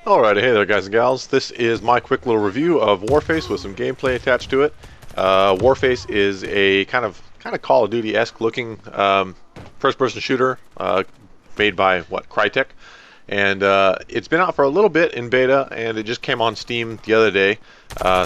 Alrighty, hey there guys and gals. This is my quick little review of Warface with some gameplay attached to it. Warface is a kind of Call of Duty-esque looking first-person shooter made by Crytek, and it's been out for a little bit in beta, and it just came on Steam the other day.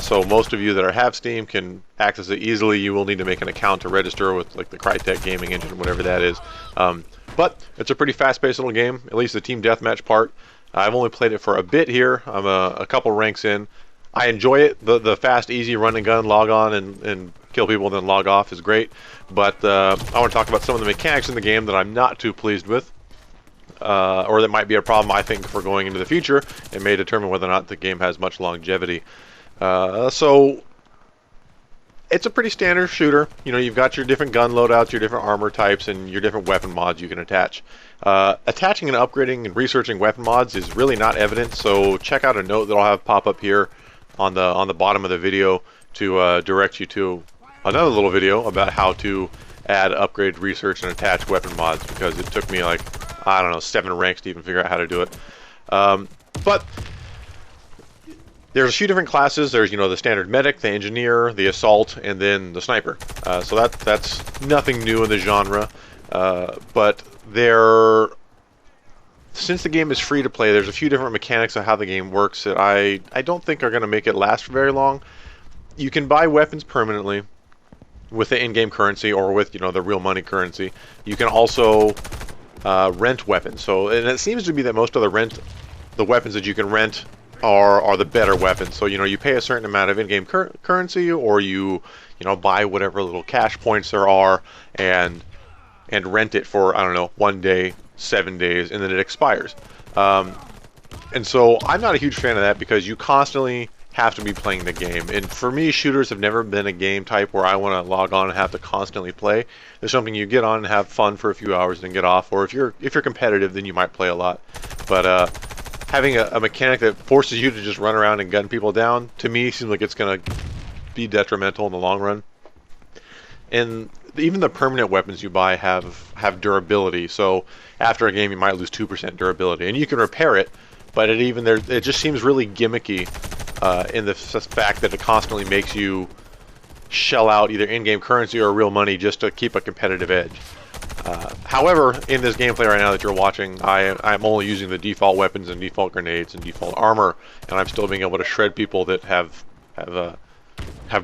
So most of you that have Steam can access it easily. You will need to make an account to register with like the Crytek gaming engine, whatever that is. But it's a pretty fast-paced little game, at least the team deathmatch part. I've only played it for a bit here. I'm a couple ranks in. I enjoy it. The fast, easy run and gun, log on and kill people and then log off is great. But I want to talk about some of the mechanics in the game that I'm not too pleased with. Or that might be a problem, I think, for going into the future. It may determine whether or not the game has much longevity. So it's a pretty standard shooter. You know, you've got your different gun loadouts, your different armor types, and your different weapon mods you can attach. Attaching and upgrading and researching weapon mods is really not evident, so check out a note that I'll have pop up here on the bottom of the video to direct you to another little video about how to add, upgrade, research, and attach weapon mods, because it took me like, I don't know, 7 ranks to even figure out how to do it. But there's a few different classes. There's, you know, the standard medic, the engineer, the assault, and then the sniper. So that's nothing new in the genre. But since the game is free to play, there's a few different mechanics of how the game works that I don't think are going to make it last for very long. You can buy weapons permanently with the in-game currency or with, you know, the real money currency. You can also rent weapons. So, and it seems to be that most of the weapons that you can rent are the better weapons. So, you know, you pay a certain amount of in-game currency, or you know, buy whatever little cash points there are and rent it for, I don't know, 1 day, 7 days, and then it expires. And so I'm not a huge fan of that, because you constantly have to be playing the game. And for me, shooters have never been a game type where I want to log on and have to constantly play. There's something you get on and have fun for a few hours and get off, or if you're competitive, then you might play a lot. But having a mechanic that forces you to just run around and gun people down, to me, seems like it's going to be detrimental in the long run. And even the permanent weapons you buy have durability. So after a game, you might lose 2% durability, and you can repair it. But it just seems really gimmicky in the fact that it constantly makes you shell out either in-game currency or real money just to keep a competitive edge. However, in this gameplay right now that you're watching, I'm only using the default weapons and default grenades and default armor, and I'm still being able to shred people that have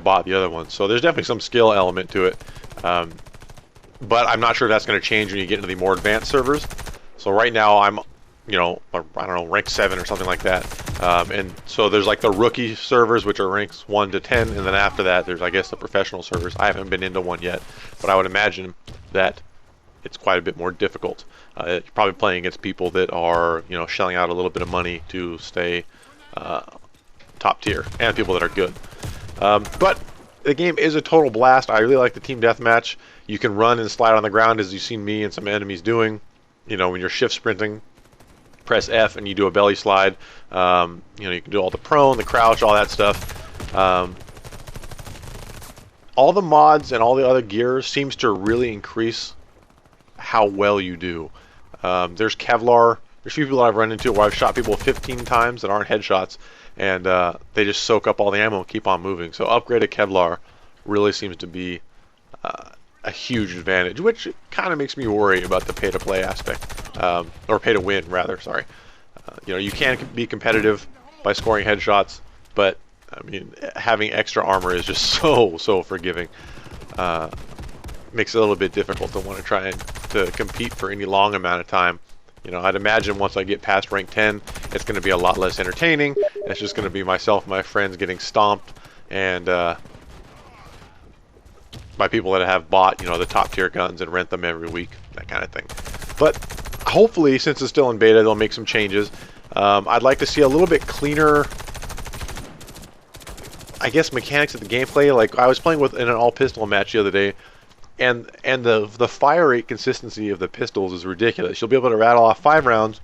bought the other ones. So there's definitely some skill element to it, but I'm not sure if that's going to change when you get into the more advanced servers. So right now I'm, you know, I don't know, rank 7 or something like that, and so there's like the rookie servers, which are ranks 1 to 10, and then after that there's, I guess, the professional servers. I haven't been into one yet, but I would imagine that it's quite a bit more difficult. You're probably playing against people that are, you know, shelling out a little bit of money to stay top tier, and people that are good. But the game is a total blast. I really like the team deathmatch. You can run and slide on the ground, as you've seen me and some enemies doing. You know, when you're shift sprinting, press F and you do a belly slide. You know, you can do all the prone, the crouch, all that stuff. All the mods and all the other gear seems to really increase how well you do. There's Kevlar. There's a few people I've run into where I've shot people 15 times that aren't headshots, and they just soak up all the ammo and keep on moving. So upgraded Kevlar really seems to be a huge advantage, which kind of makes me worry about the pay-to-play aspect, or pay-to-win rather. Sorry. You know, you can be competitive by scoring headshots, but I mean, having extra armor is just so forgiving. Makes it a little bit difficult to want to try and to compete for any long amount of time. You know, I'd imagine once I get past rank 10, it's going to be a lot less entertaining. It's just going to be myself and my friends getting stomped, and by people that have bought, you know, the top tier guns and rent them every week, that kind of thing. But hopefully, since it's still in beta, they'll make some changes. I'd like to see a little bit cleaner, I guess, mechanics of the gameplay. Like, I was playing in an all pistol match the other day, and the fire rate consistency of the pistols is ridiculous. You'll be able to rattle off 5 rounds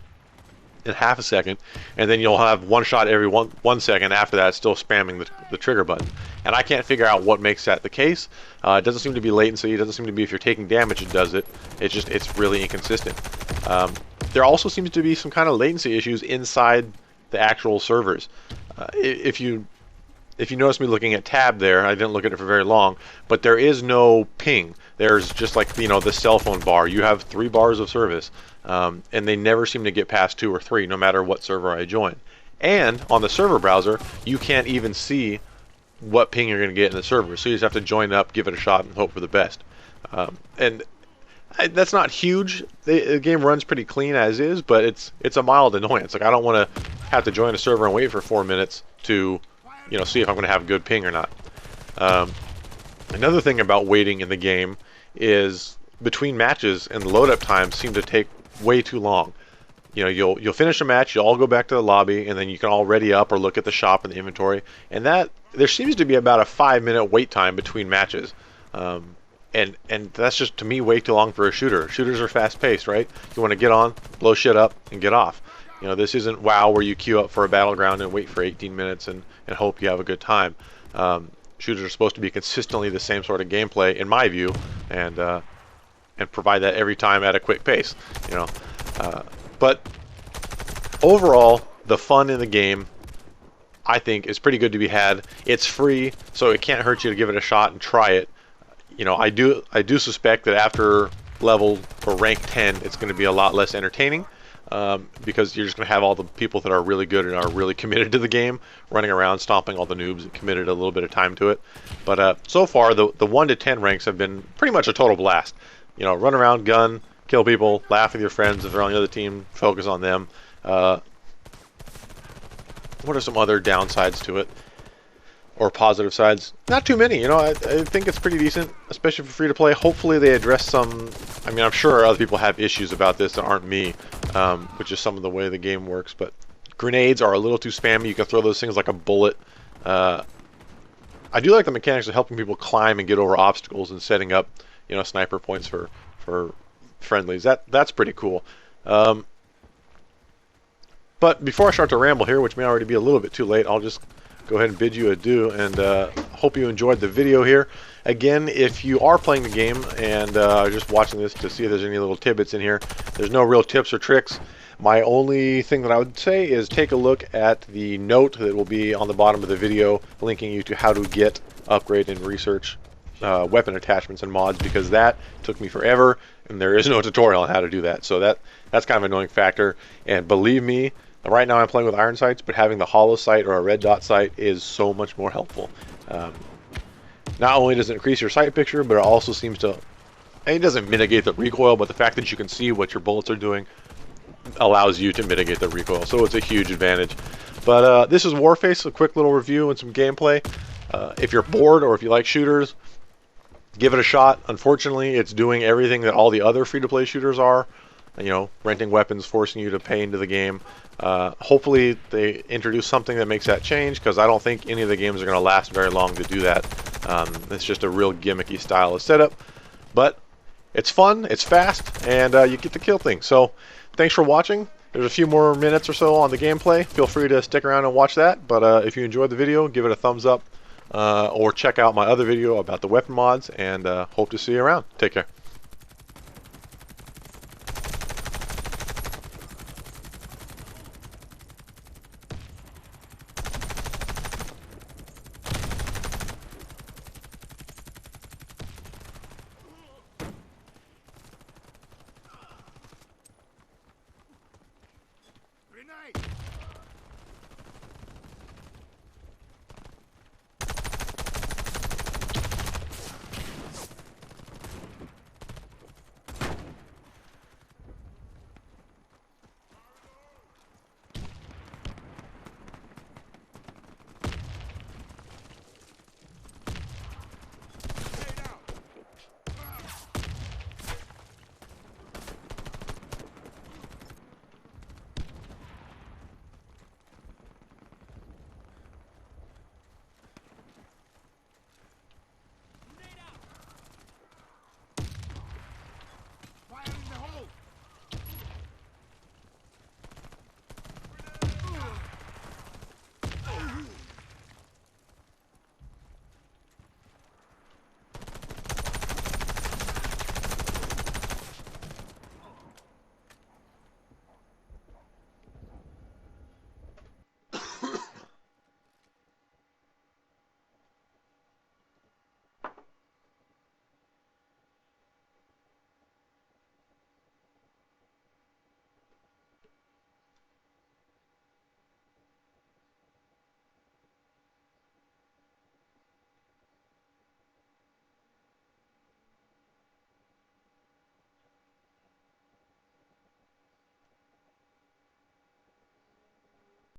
in half a second, and then you'll have one shot every one second after that, still spamming the trigger button. And I can't figure out what makes that the case. It doesn't seem to be latency. It doesn't seem to be if you're taking damage it does it. It's really inconsistent. There also seems to be some kind of latency issues inside the actual servers. If you notice me looking at tab there, I didn't look at it for very long, but there is no ping. There's just like, you know, the cell phone bar. You have 3 bars of service, and they never seem to get past 2 or 3, no matter what server I join. And on the server browser, you can't even see what ping you're going to get in the server. So you just have to join up, give it a shot, and hope for the best. That's not huge. The game runs pretty clean as is, but it's a mild annoyance. Like, I don't want to have to join a server and wait for 4 minutes to, you know, see if I'm going to have good ping or not. Another thing about waiting in the game is between matches and the load-up times seem to take way too long. You know, you'll finish a match, you'll all go back to the lobby, and then you can all ready up or look at the shop and the inventory. And that there seems to be about a 5-minute wait time between matches. And that's just, to me, way too long for a shooter. Shooters are fast-paced, right? You want to get on, blow shit up, and get off. You know, this isn't WoW where you queue up for a battleground and wait for 18 minutes and hope you have a good time. Shooters are supposed to be consistently the same sort of gameplay, in my view, and provide that every time at a quick pace. You know, but overall, the fun in the game, I think, is pretty good to be had. It's free, so it can't hurt you to give it a shot and try it. You know, I do suspect that after level or rank 10, it's going to be a lot less entertaining, because you're just going to have all the people that are really good and are really committed to the game running around stomping all the noobs that committed a little bit of time to it. But so far, the 1 to 10 ranks have been pretty much a total blast. You know, run around, gun, kill people, laugh with your friends if they're on the other team, focus on them. What are some other downsides to it? Or positive sides? Not too many. You know, I think it's pretty decent, especially for free to play. Hopefully they address some. I mean, I'm sure other people have issues about this that aren't me, which is some of the way the game works. But grenades are a little too spammy. You can throw those things like a bullet. I do like the mechanics of helping people climb and get over obstacles and setting up, you know, sniper points for friendlies. That's pretty cool. But before I start to ramble here, which may already be a little bit too late, I'll just go ahead and bid you adieu, and hope you enjoyed the video here. Again, if you are playing the game and just watching this to see if there's any little tidbits in here, there's no real tips or tricks. My only thing that I would say is take a look at the note that will be on the bottom of the video linking you to how to get, upgrade, and research weapon attachments and mods, because that took me forever and there is no tutorial on how to do that. So that's kind of an annoying factor, and believe me, right now I'm playing with iron sights, but having the hollow sight or a red dot sight is so much more helpful. Not only does it increase your sight picture, but it also seems to, and it doesn't mitigate the recoil, but the fact that you can see what your bullets are doing allows you to mitigate the recoil, so it's a huge advantage. But this is Warface, a quick little review and some gameplay. If you're bored or if you like shooters, give it a shot. Unfortunately, it's doing everything that all the other free-to-play shooters are. You know, renting weapons, forcing you to pay into the game. Hopefully they introduce something that makes that change, because I don't think any of the games are going to last very long to do that. It's just a real gimmicky style of setup. But it's fun, it's fast, and you get to kill things. So thanks for watching. There's a few more minutes or so on the gameplay. Feel free to stick around and watch that. But if you enjoyed the video, give it a thumbs up. Or check out my other video about the weapon mods, and hope to see you around. Take care.